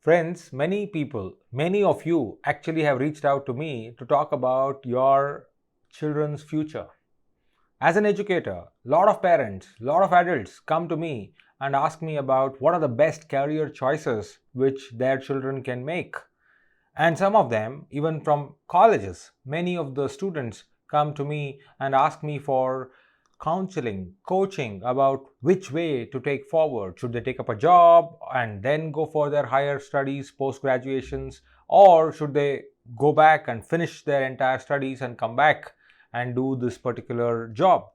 Friends, many people, many of you actually have reached out to me to talk about your children's future. As an educator, a lot of parents, a lot of adults come to me and ask me about what are the best career choices which their children can make. And some of them, even from colleges, many of the students come to me and ask me for counseling, coaching about which way to take forward. Should they take up a job and then go for their higher studies, post graduations, or should they go back and finish their entire studies and come back and do this particular job?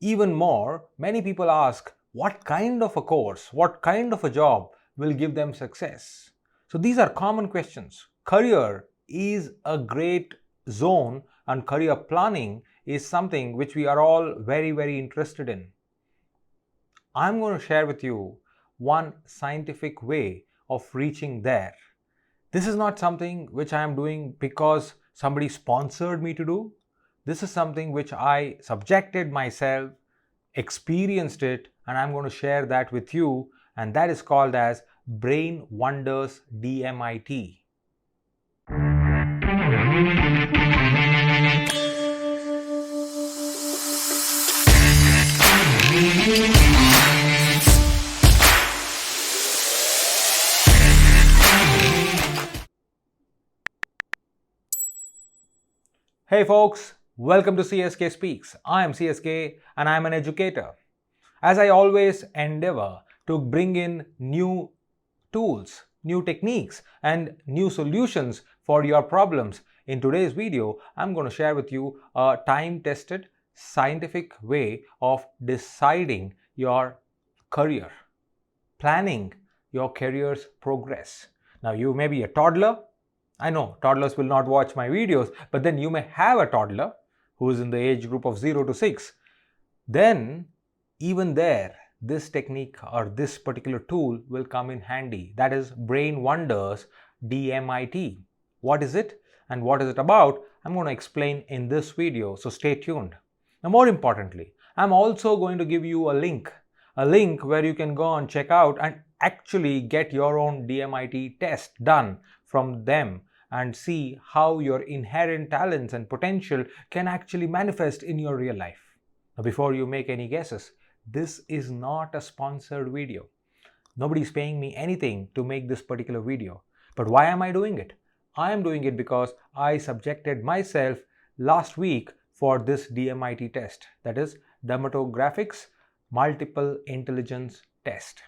Even more, many people ask what kind of a course, what kind of a job will give them success. So these are common questions. Career is a great zone, and career planning is something which we are all very interested in. I'm going to share with you one scientific way of reaching there. This is not something which I am doing because somebody sponsored me to do. This is something which I subjected myself, experienced it, and I'm going to share that with you, and that is called as Brain Wonders DMIT. Hey folks, welcome to CSK Speaks. I am CSK and I am an educator. As I always endeavor to bring in new tools, new techniques and new solutions for your problems, in today's video, I'm going to share with you a time-tested scientific way of deciding your career, planning your career's progress. Now, you may be a toddler. I know toddlers will not watch my videos, but then you may have a toddler who is in the age group of 0 to 6. Then, even there, this technique or this particular tool will come in handy. That is Brain Wonders DMIT. What is it and what is it about? I'm going to explain in this video, so stay tuned. Now, more importantly, I'm also going to give you a link where you can go and check out and actually get your own DMIT test done from them and see how your inherent talents and potential can actually manifest in your real life. Now, before you make any guesses, this is not a sponsored video. Nobody is paying me anything to make this particular video. But why am I doing it? I am doing it because I subjected myself last week for this DMIT test, that is Dermatographics Multiple Intelligence Test.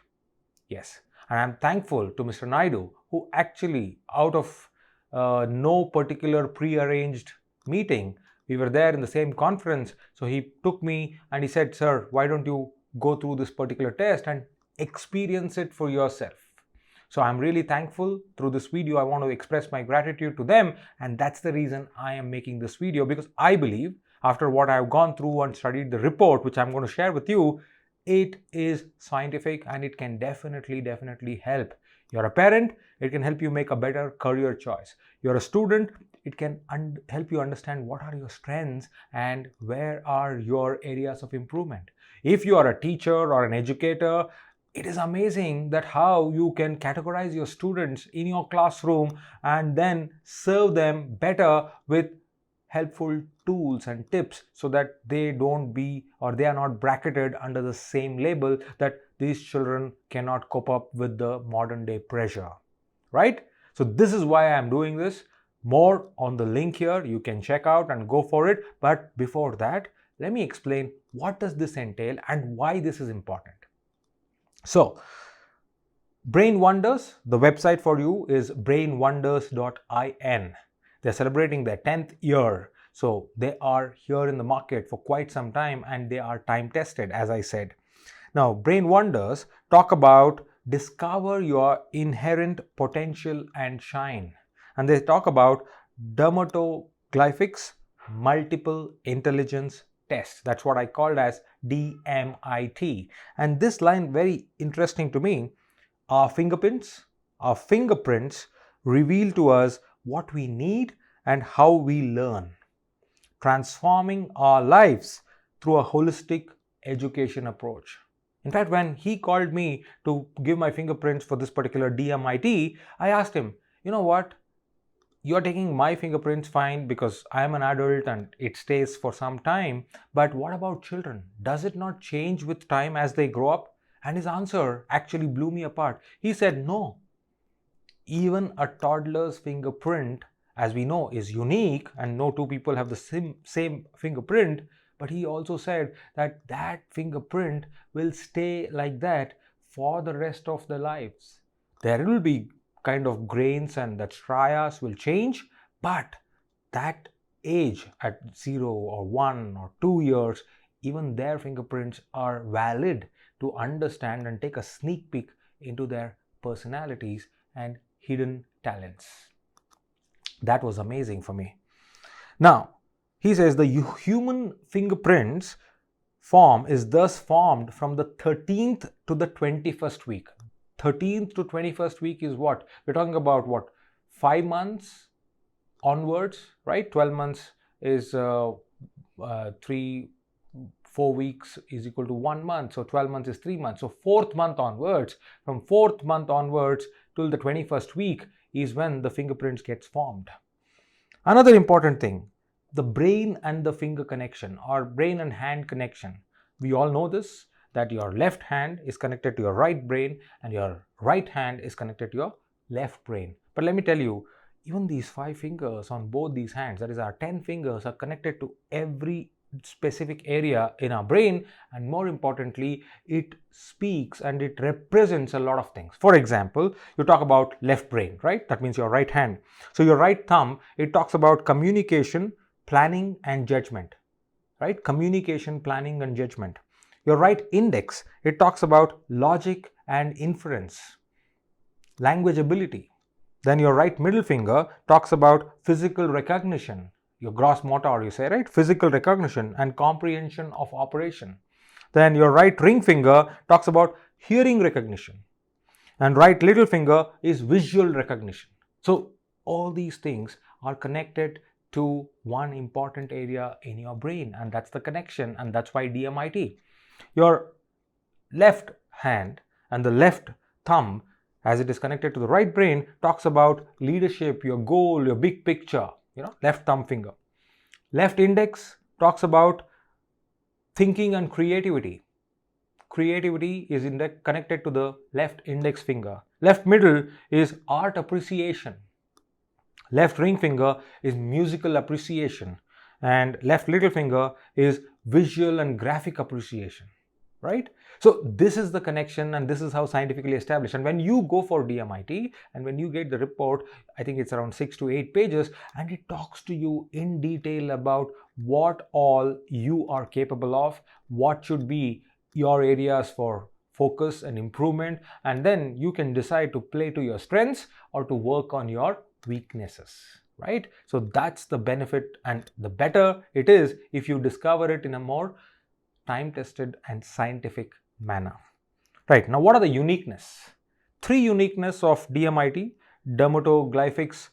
Yes, and I'm thankful to Mr. Naidu, who actually, out of no particular pre-arranged meeting, we were there in the same conference, so he took me and he said, "Sir, why don't you go through this particular test and experience it for yourself?" So I'm really thankful. Through this video, I want to express my gratitude to them, and that's the reason I am making this video, because I believe, after what I've gone through and studied the report, which I'm going to share with you, it is scientific and it can definitely help. You're a parent, it can help you make a better career choice. You're a student, it can help you understand what are your strengths and where are your areas of improvement. If you are a teacher or an educator, it is amazing that how you can categorize your students in your classroom and then serve them better with helpful tools and tips so that they don't be or they are not bracketed under the same label that these children cannot cope up with the modern day pressure, right? So this is why I'm doing this. More on the link here, you can check out and go for it. But before that, let me explain what does this entail and why this is important. So, Brain Wonders, the website for you is brainwonders.in. They're celebrating their 10th year. So they are here in the market for quite some time and they are time tested, as I said. Now, Brain Wonders talk about discover your inherent potential and shine. And they talk about Dermatoglyphics Multiple Intelligence Test. That's what I called as DMIT. And this line, very interesting to me. Our fingerprints reveal to us what we need and how we learn, transforming our lives through a holistic education approach. In fact, when he called me to give my fingerprints for this particular DMIT, I asked him, you know what? You're taking my fingerprints fine because I am an adult and it stays for some time. But what about children? Does it not change with time as they grow up? And his answer actually blew me apart. He said, no. Even a toddler's fingerprint, as we know, is unique and no two people have the same fingerprint. But he also said that that fingerprint will stay like that for the rest of their lives. There will be kind of grains and the strias will change, but that age at 0 or 1 or 2 years, even their fingerprints are valid to understand and take a sneak peek into their personalities and hidden talents. That was amazing for me. Now, he says the human fingerprints form is thus formed from the 13th to the 21st week. 13th to 21st week is what? We're talking about what? 5 months onwards, right? 12 months is 4 weeks is equal to 1 month. So 12 months is 3 months. So 4th month onwards, from 4th month onwards till the 21st week is when the fingerprints gets formed. Another important thing, the brain and the finger connection or brain and hand connection. We all know this, that your left hand is connected to your right brain and your right hand is connected to your left brain. But let me tell you, even these 5 fingers on both these hands, that is our 10 fingers, are connected to every specific area in our brain, and more importantly, it speaks and it represents a lot of things. For example, you talk about left brain, right? That means your right hand. So your right thumb, it talks about communication, planning and judgment, right? Communication, planning and judgment. Your right index, it talks about logic and inference, language ability. Then your right middle finger talks about physical recognition, your gross motor, you say, right? Physical recognition and comprehension of operation. Then your right ring finger talks about hearing recognition. And right little finger is visual recognition. So all these things are connected to one important area in your brain, and that's the connection, and that's why DMIT. Your left hand and the left thumb, as it is connected to the right brain, talks about leadership, your goal, your big picture, left thumb finger. Left index talks about thinking and creativity. Creativity is connected to the left index finger. Left middle is art appreciation. Left ring finger is musical appreciation. And left little finger is visual and graphic appreciation, right? So this is the connection, and this is how scientifically established. And when you go for DMIT and when you get the report, I think it's around 6 to 8 pages, and it talks to you in detail about what all you are capable of, what should be your areas for focus and improvement, and then you can decide to play to your strengths or to work on your weaknesses, right? So that's the benefit, and the better it is if you discover it in a more time-tested and scientific manner. Right, now what are the uniqueness? 3 uniqueness of DMIT, dermatoglyphics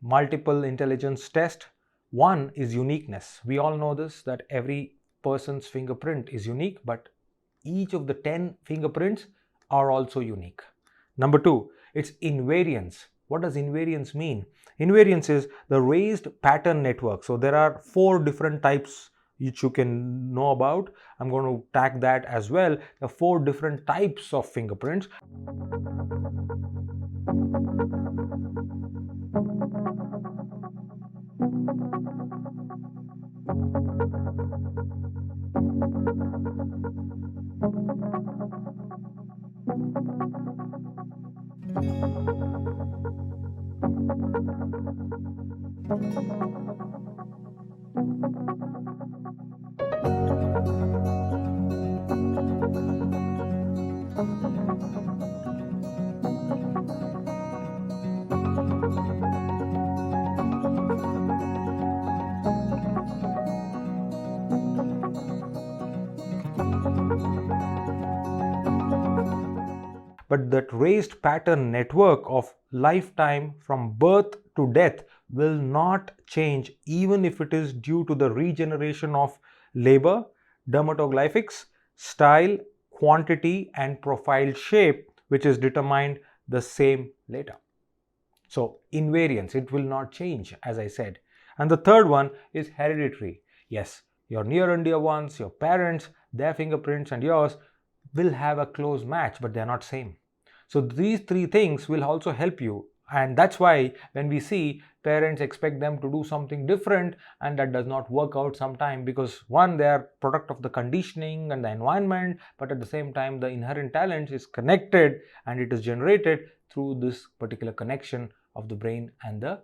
multiple intelligence test. 1 is uniqueness. We all know this, that every person's fingerprint is unique, but each of the 10 fingerprints are also unique. Number 2, it's invariance. What does invariance mean? Invariance is the raised pattern network. So there are 4 different types which you can know about. I'm going to tag that as well. There are 4 different types of fingerprints. But that raised pattern network of lifetime from birth to death will not change even if it is due to the regeneration of labor, dermatoglyphics, style, quantity and profile shape, which is determined the same later. So invariance, it will not change, as I said. And the third one is hereditary. Yes, your near and dear ones, your parents, their fingerprints and yours will have a close match, but they're not same. So these three things will also help you. And that's why when we see parents expect them to do something different, and that does not work out sometime, because one, they are product of the conditioning and the environment, but at the same time the inherent talent is connected and it is generated through this particular connection of the brain and the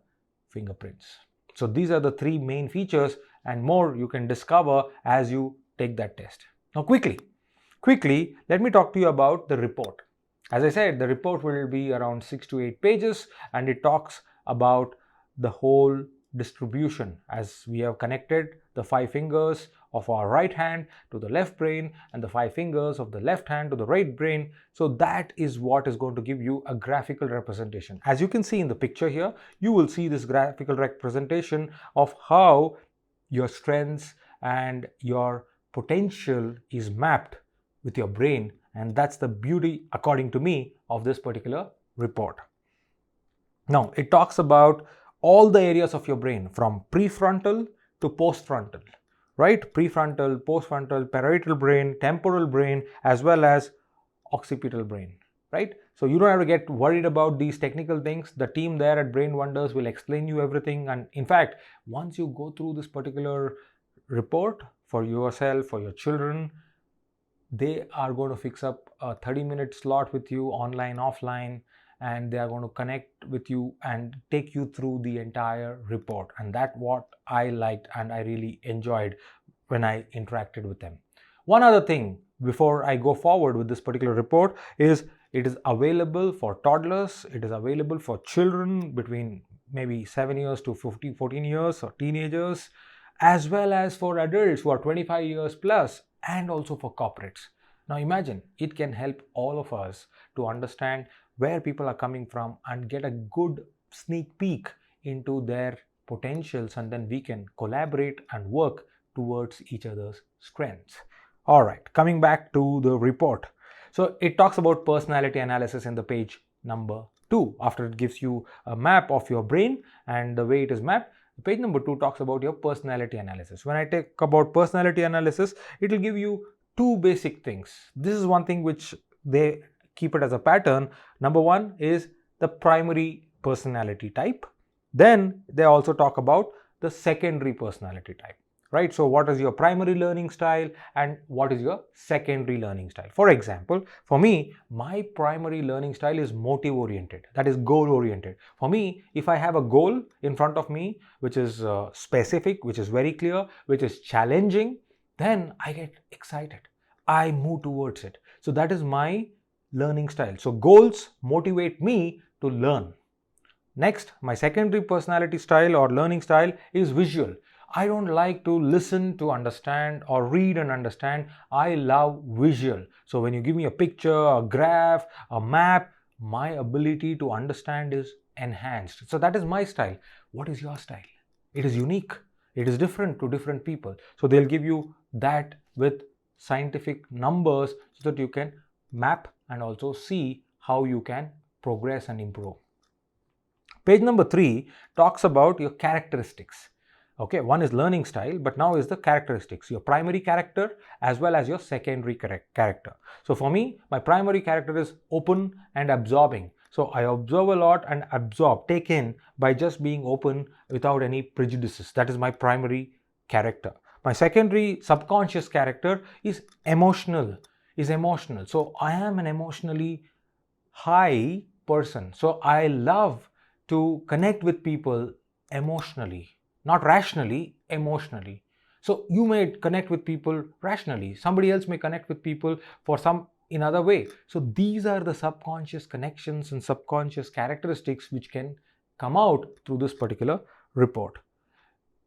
fingerprints. So these are the three main features, and more you can discover as you take that test. Now quickly, let me talk to you about the report. As I said, the report will be around 6 to 8 pages, and it talks about the whole distribution as we have connected the 5 fingers of our right hand to the left brain and the 5 fingers of the left hand to the right brain. So that is what is going to give you a graphical representation. As you can see in the picture here, you will see this graphical representation of how your strengths and your potential is mapped with your brain, and that's the beauty, according to me, of this particular report. Now, it talks about all the areas of your brain from prefrontal to postfrontal, right? Prefrontal, postfrontal, parietal brain, temporal brain, as well as occipital brain, right? So you don't have to get worried about these technical things. The team there at Brain Wonders will explain you everything. And in fact, once you go through this particular report for yourself, for your children, they are going to fix up a 30-minute slot with you online, offline, and they are going to connect with you and take you through the entire report. And that's what I liked and I really enjoyed when I interacted with them. One other thing before I go forward with this particular report is it is available for toddlers, it is available for children between maybe 7 years to 14 years or teenagers, as well as for adults who are 25 years plus, and also for corporates. Now imagine, it can help all of us to understand where people are coming from and get a good sneak peek into their potentials, and then we can collaborate and work towards each other's strengths. All right, coming back to the report. So it talks about personality analysis in the page number 2. After it gives you a map of your brain and the way it is mapped, page number 2 talks about your personality analysis. When I talk about personality analysis, it will give you 2 basic things. This is one thing which they keep it as a pattern. Number 1 is the primary personality type. Then they also talk about the secondary personality type, right? So what is your primary learning style and what is your secondary learning style? For example, for me, my primary learning style is motive oriented, that is goal oriented. For me, if I have a goal in front of me, which is specific, which is very clear, which is challenging, then I get excited. I move towards it. So that is my learning style. So goals motivate me to learn. Next, my secondary personality style or learning style is visual. I don't like to listen to understand or read and understand. I love visual. So when you give me a picture, a graph, a map, my ability to understand is enhanced. So that is my style. What is your style? It is unique. It is different to different people. So they'll give you that with scientific numbers so that you can map and also see how you can progress and improve. Page number 3 talks about your characteristics. Okay, one is learning style, but now is the characteristics, your primary character as well as your secondary character. So for me, my primary character is open and absorbing. So I observe a lot and absorb, take in by just being open without any prejudices. That is my primary character. My secondary subconscious character is emotional. So I am an emotionally high person. So I love to connect with people emotionally, not rationally, emotionally. So you may connect with people rationally. Somebody else may connect with people for some in other way. So these are the subconscious connections and subconscious characteristics which can come out through this particular report.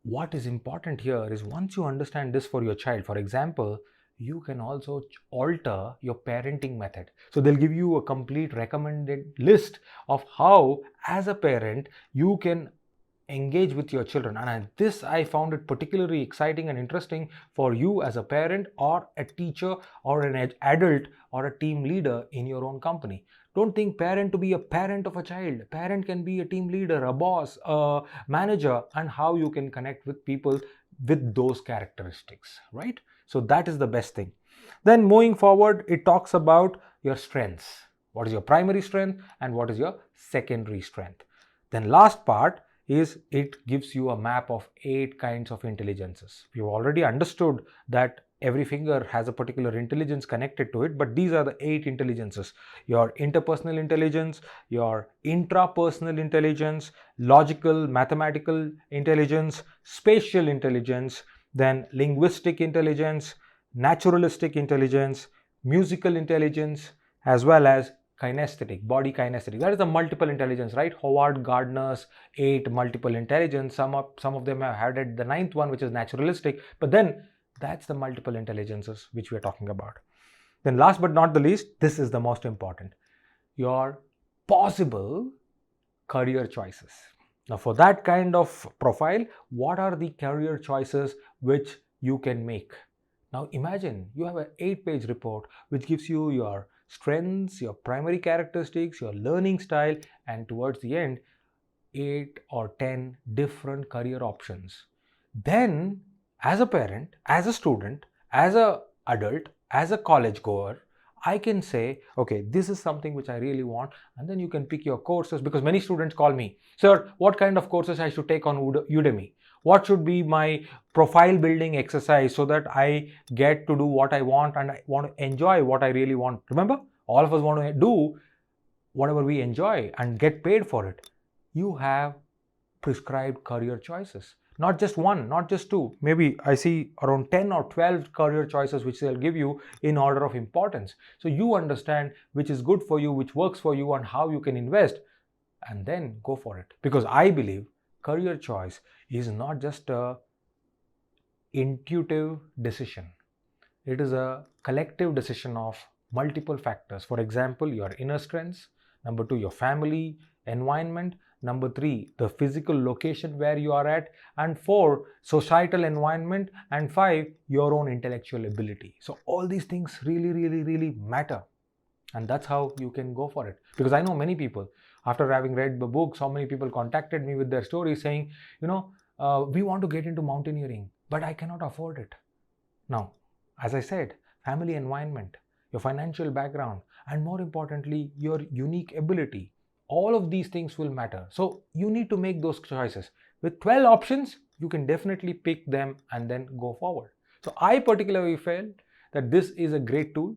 What is important here is once you understand this for your child, for example, you can also alter your parenting method. So they'll give you a complete recommended list of how, as a parent, you can engage with your children. And this I found it particularly exciting and interesting for you as a parent or a teacher or an adult or a team leader in your own company. Don't think parent to be a parent of a child. Parent can be a team leader, a boss, a manager, and how you can connect with people with those characteristics, right? So that is the best thing. Then moving forward, it talks about your strengths. What is your primary strength and what is your secondary strength? Then last part is it gives you a map of 8 kinds of intelligences. We've already understood that every finger has a particular intelligence connected to it, but these are the 8 intelligences: your interpersonal intelligence, your intrapersonal intelligence, logical, mathematical intelligence, spatial intelligence, then linguistic intelligence, naturalistic intelligence, musical intelligence, as well as kinesthetic, body kinesthetic. That is the multiple intelligence, right? Howard Gardner's 8 multiple intelligence. Some of them have added the 9th one, which is naturalistic, but then that's the multiple intelligences which we are talking about. Then last but not the least, this is the most important: your possible career choices. Now for that kind of profile, what are the career choices which you can make? Now imagine you have an 8-page report which gives you your strengths, your primary characteristics, your learning style, and towards the end 8 or 10 different career options. Then as a parent, as a student, as an adult, as a college goer, I can say, okay, this is something which I really want, and then you can pick your courses, because many students call me, sir, what kind of courses I should take on Udemy? What should be my profile building exercise so that I get to do what I want and I want to enjoy what I really want? Remember, all of us want to do whatever we enjoy and get paid for it. You have prescribed career choices. Not just one, not just two. Maybe I see around 10 or 12 career choices which they'll give you in order of importance. So you understand which is good for you, which works for you, and how you can invest, and then go for it. Because I believe career choice is not just a intuitive decision. It is a collective decision of multiple factors. For example, your inner strengths. Number 2, your family, environment. Number 3, the physical location where you are at. And 4, societal environment. And 5, your own intellectual ability. So all these things really matter. And that's how you can go for it. Because I know many people, after having read the book, so many people contacted me with their stories saying, we want to get into mountaineering, but I cannot afford it. Now, as I said, family environment, your financial background, and more importantly, your unique ability. All of these things will matter. So you need to make those choices. With 12 options, you can definitely pick them and then go forward. So I particularly felt that this is a great tool.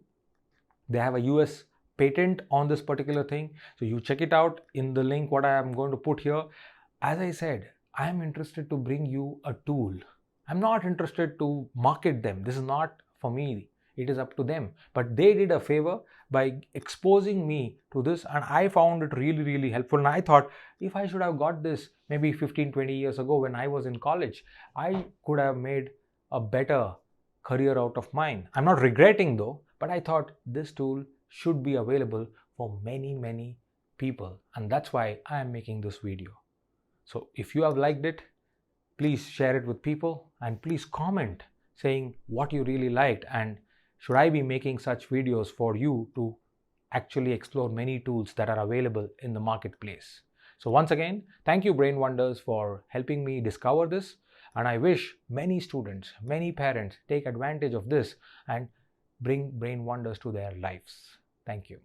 They have a US patent on this particular thing. So you check it out in the link what I am going to put here. As I said, I am interested to bring you a tool. I'm not interested to market them. This is not for me. It is up to them. But they did a favor by exposing me to this, and I found it really helpful. And I thought, if I should have got this maybe 15-20 years ago when I was in college, I could have made a better career out of mine. I'm not regretting though, but I thought this tool should be available for many people, and that's why I am making this video. So if you have liked it, please share it with people, and please comment saying what you really liked, and should I be making such videos for you to actually explore many tools that are available in the marketplace. So once again, thank you Brain Wonders for helping me discover this, and I wish many students, many parents take advantage of this and bring Brain Wonders to their lives. Thank you.